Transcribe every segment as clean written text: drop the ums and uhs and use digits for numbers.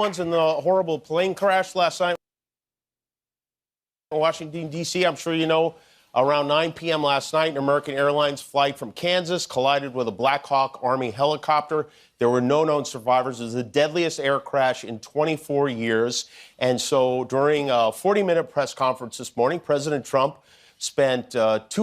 In the horrible plane crash last night in Washington, D.C. I'm sure you know, around 9 p.m. last night, an American Airlines flight from Kansas collided with a Black Hawk Army helicopter. There were no known survivors. It was the deadliest air crash in 24 years. And so during a 40-minute press conference this morning, President Trump spent 2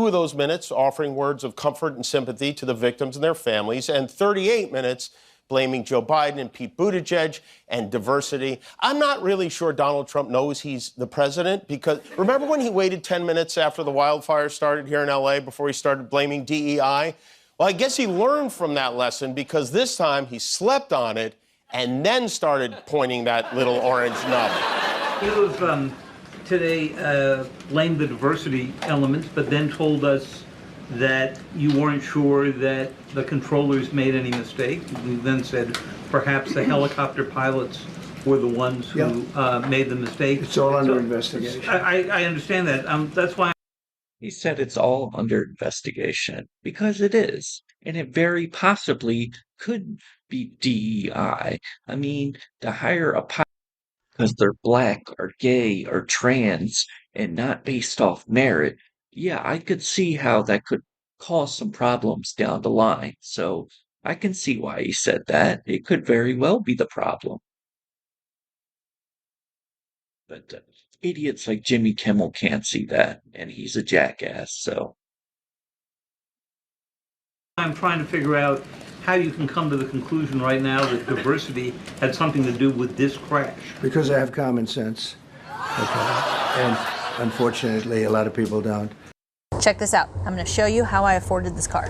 of those minutes offering words of comfort and sympathy to the victims and their families, and 38 minutes blaming Joe Biden and Pete Buttigieg and diversity. I'm not really sure Donald Trump knows he's the president, because remember when he waited 10 minutes after the wildfire started here in L.A. before he started blaming DEI? Well, I guess he learned from that lesson, because this time he slept on it and then started pointing that little orange nub. He was today blamed the diversity elements, but then told us that you weren't sure that the controllers made any mistake. You then said perhaps the helicopter pilots were the ones who made the mistake. It's all under investigation. I understand that. That's why He said it's all under investigation, because it is, and it very possibly could be DEI. I mean, to hire a pilot because they're black or gay or trans and not based off merit, yeah, I could see how that could cause some problems down the line. So I can see why he said that. It could very well be the problem. But idiots like Jimmy Kimmel can't see that, and he's a jackass, so. I'm trying to figure out how you can come to the conclusion right now that diversity had something to do with this crash. Because I have common sense. Okay. And unfortunately, a lot of people don't. Check this out. I'm going to show you how I afforded this car.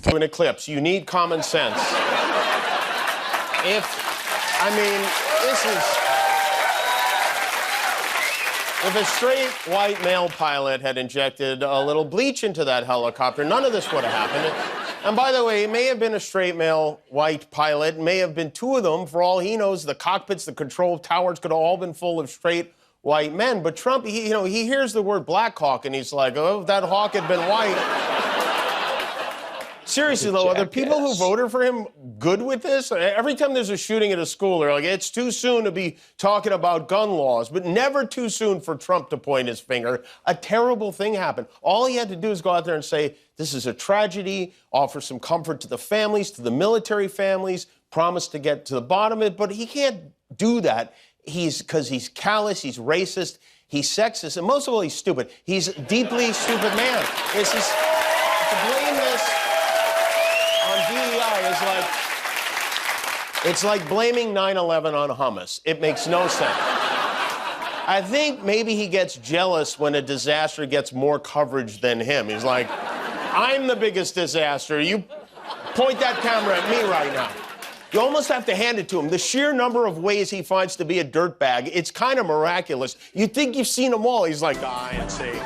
An eclipse. You need common sense. If a straight white male pilot had injected a little bleach into that helicopter, none of this would have happened. And by the way, it may have been a straight male white pilot, may have been 2 of them. For all he knows, the cockpits, the control towers could have all been full of straight white men. But Trump, he hears the word Black Hawk and he's like, oh, if that hawk had been white. Seriously, though, are the people who voted for him good with this? Every time there's a shooting at a school, they're like, it's too soon to be talking about gun laws, but never too soon for Trump to point his finger. A terrible thing happened. All he had to do is go out there and say, this is a tragedy, offer some comfort to the families, to the military families, promise to get to the bottom of it, but he can't do that. Because he's callous, he's racist, he's sexist, and most of all, he's stupid. He's a deeply stupid man. It's just, to blame this on DEI is it's like blaming 9/11 on hummus. It makes no sense. I think maybe he gets jealous when a disaster gets more coverage than him. He's like, I'm the biggest disaster. You point that camera at me right now. You almost have to hand it to him. The sheer number of ways he finds to be a dirtbag, it's kind of miraculous. You think you've seen them all. He's like, and say,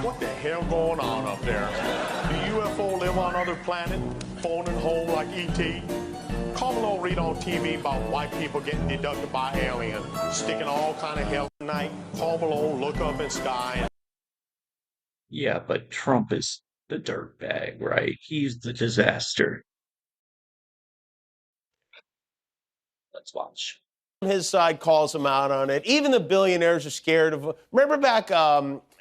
what the hell going on up there? Do UFO live on other planet, phoning home like E.T.? Come along, read on TV about white people getting deducted by aliens, sticking all kind of hell at night. Come along, look up in sky. Yeah, but Trump is the dirtbag, right? He's the disaster. Let's watch. His side calls him out on it. Even the billionaires are scared of. Remember back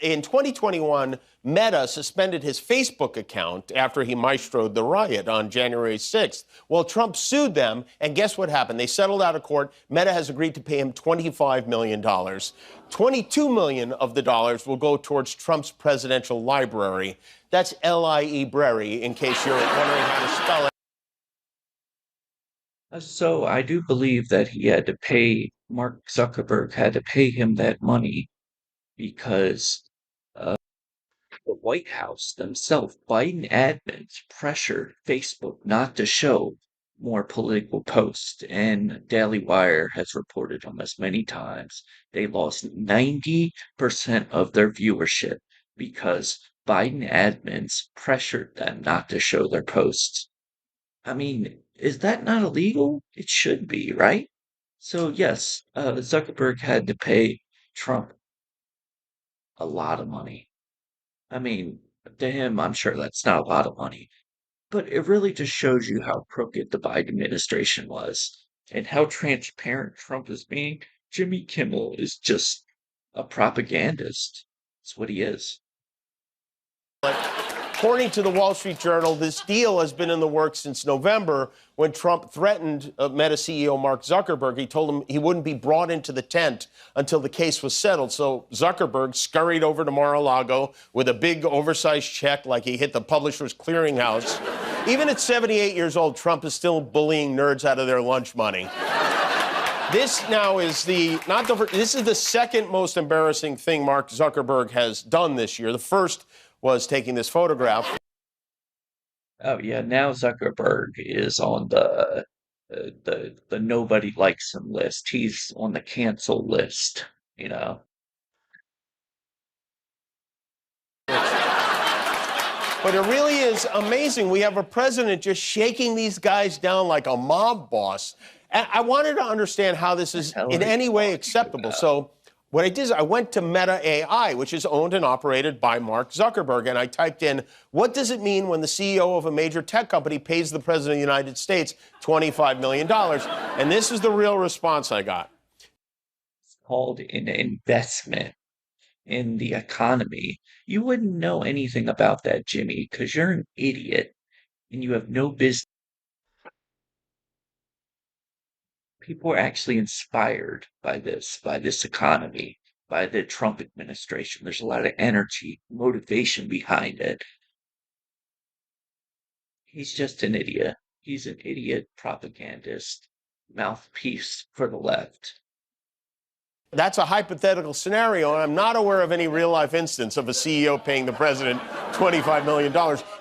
in 2021, Meta suspended his Facebook account after he maestroed the riot on January 6th. Well, Trump sued them, and guess what happened? They settled out of court. Meta has agreed to pay him $25 million. $22 million of the dollars will go towards Trump's presidential library. That's L-I-E-brary, in case you're wondering how to spell it. So I do believe that he had to pay, Mark Zuckerberg had to pay him that money because the White House themselves, Biden admins, pressured Facebook not to show more political posts. And Daily Wire has reported on this many times. They lost 90% of their viewership because Biden admins pressured them not to show their posts. I mean, is that not illegal? It should be, right? So yes, Zuckerberg had to pay Trump a lot of money. I mean, to him, I'm sure that's not a lot of money, but it really just shows you how crooked the Biden administration was. and how transparent Trump is being, Jimmy Kimmel is just a propagandist. That's what he is. According to the Wall Street Journal, this deal has been in the works since November when Trump threatened Meta CEO Mark Zuckerberg. He told him he wouldn't be brought into the tent until the case was settled. So Zuckerberg scurried over to Mar-a-Lago with a big oversized check like he hit the Publishers Clearinghouse. Even at 78 years old, Trump is still bullying nerds out of their lunch money. This now is this is the second most embarrassing thing Mark Zuckerberg has done this year. The first was taking this photograph. Oh yeah, now Zuckerberg is on the nobody likes him list. He's on the cancel list, you know. But it really is amazing. We have a president just shaking these guys down like a mob boss. And I wanted to understand how this is in any way acceptable. So what I did is I went to Meta AI, which is owned and operated by Mark Zuckerberg, and I typed in, what does it mean when the CEO of a major tech company pays the president of the United States $25 million? And this is the real response I got. It's called an investment in the economy. You wouldn't know anything about that, Jimmy, because you're an idiot and you have no business. People are actually inspired by this economy, by the Trump administration. There's a lot of energy, motivation behind it. He's just an idiot. He's an idiot propagandist, mouthpiece for the left. That's a hypothetical scenario, and I'm not aware of any real-life instance of a CEO paying the president $25 million.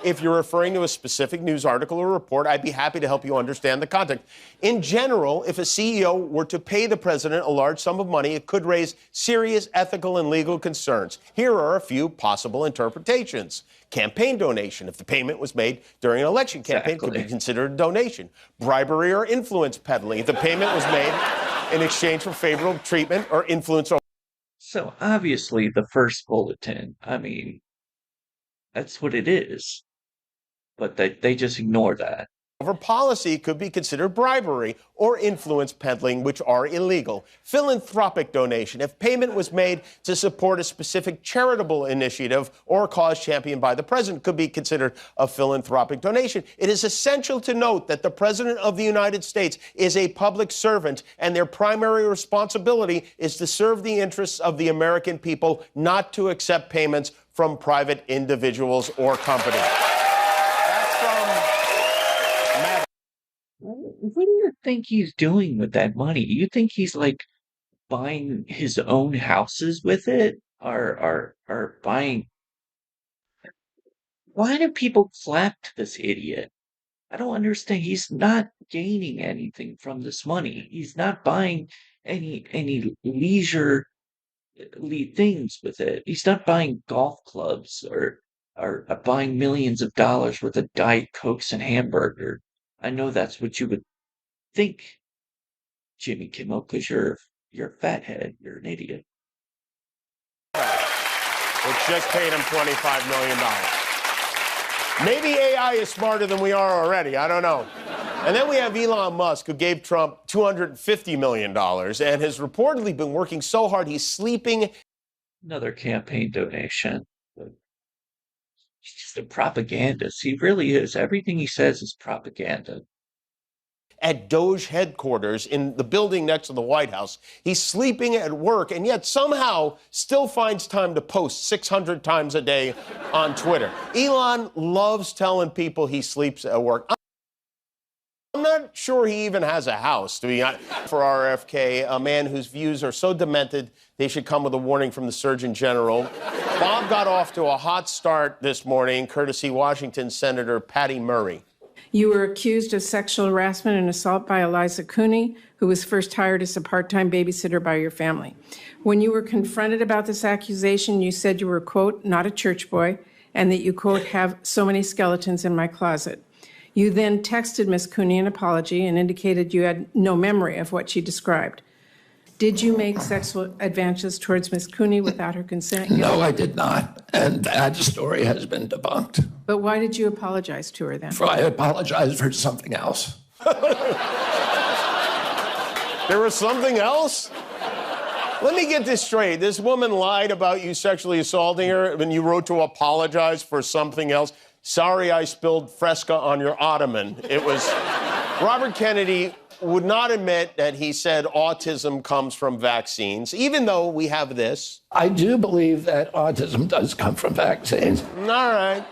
If you're referring to a specific news article or report, I'd be happy to help you understand the context. In general, if a CEO were to pay the president a large sum of money, it could raise serious ethical and legal concerns. Here are a few possible interpretations. Campaign donation, if the payment was made during an election campaign, could be considered a donation. Bribery or influence peddling, if the payment was made in exchange for favorable treatment or influence. So obviously the first bulletin, I mean, that's what it is. But they just ignore that. Over policy could be considered bribery or influence peddling, which are illegal. Philanthropic donation, if payment was made to support a specific charitable initiative or cause championed by the president, could be considered a philanthropic donation. It is essential to note that the president of the United States is a public servant, and their primary responsibility is to serve the interests of the American people, not to accept payments from private individuals or companies. What do you think he's doing with that money? You think he's like buying his own houses with it? Or buying. Why do people clap to this idiot? I don't understand. He's not gaining anything from this money. He's not buying any leisurely things with it. He's not buying golf clubs or buying millions of dollars worth of Diet Cokes and hamburger. I know that's what you would think, Jimmy Kimmel, because you're a fathead. You're an idiot. Which just paid him $25 million. Maybe AI is smarter than we are already. I don't know. And then we have Elon Musk, who gave Trump $250 million and has reportedly been working so hard he's sleeping. Another campaign donation. He's just a propagandist. He really is. Everything he says is propaganda. At Doge headquarters in the building next to the White House. He's sleeping at work and yet somehow still finds time to post 600 times a day on Twitter. Elon loves telling people he sleeps at work. I'm not sure he even has a house, to be honest. For RFK, a man whose views are so demented they should come with a warning from the Surgeon General. Bob got off to a hot start this morning, courtesy Washington Senator Patty Murray. You were accused of sexual harassment and assault by Eliza Cooney, who was first hired as a part-time babysitter by your family. When you were confronted about this accusation, you said you were, quote, not a church boy, and that you, quote, have so many skeletons in my closet. You then texted Ms. Cooney an apology and indicated you had no memory of what she described. Did you make sexual advances towards Ms. Cooney without her consent? No, I did not. And that story has been debunked. But why did you apologize to her then? I apologize for something else. There was something else? Let me get this straight. This woman lied about you sexually assaulting her, and you wrote to apologize for something else. Sorry I spilled Fresca on your ottoman. It was... Robert Kennedy would not admit that he said autism comes from vaccines, even though we have this. I do believe that autism does come from vaccines. All right.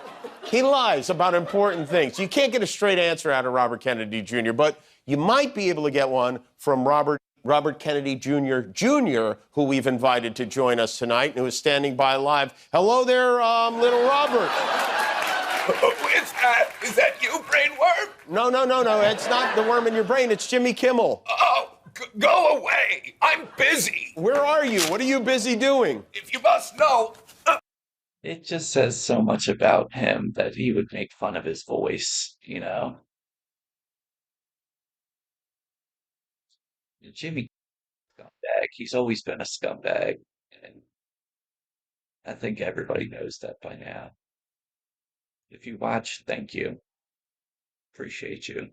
He lies about important things. You can't get a straight answer out of Robert Kennedy Jr., but you might be able to get one from Robert Kennedy Jr., who we've invited to join us tonight and who is standing by live. Hello there, little Robert. Is that you, brainworm? No. It's not the worm in your brain. It's Jimmy Kimmel. Oh, go away. I'm busy. Where are you? What are you busy doing? If you must know. It just says so much about him that he would make fun of his voice, you know? Jimmy scumbag. He's always been a scumbag, and I think everybody knows that by now. If you watch, thank you. Appreciate you.